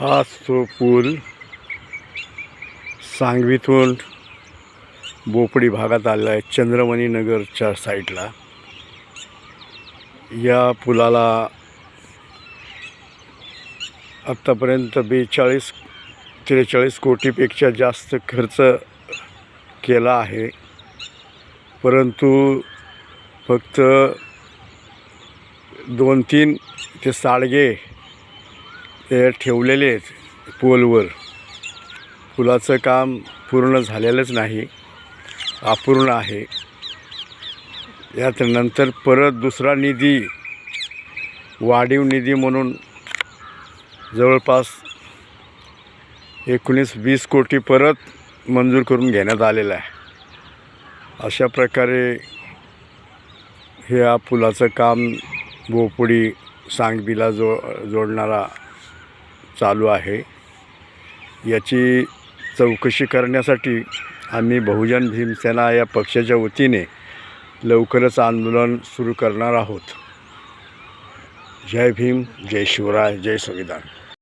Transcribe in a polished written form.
हाच तो पूल सांगवीतून बोपडी भागात आलेला आहे, चंद्रमणी नगरच्या साईडला। या पुलाला आत्तापर्यंत 42-43 कोटीपेक्षा जास्त खर्च केला आहे, परंतु फक्त 2-3 ते साडगे ते ठेवलेले आहेत पोलवर। पुलाचं काम पूर्ण झालेलंच नाही, अपूर्ण आहे। यात नंतर परत दुसरा निधी, वाढीव निधी म्हणून जवळपास 19-20 कोटी परत मंजूर करून घेण्यात आलेला आहे। अशा प्रकारे ह्या पुलाचं काम बोपडी सांगवीला जोडणारा चालू आहे। याची चौकशी करण्यासाठी आम्ही बहुजन भीमसेना या पक्षाच्या वतीने लवकरच आंदोलन सुरू करणार आहोत। जय भीम, जय शिवराय, जय संविधान।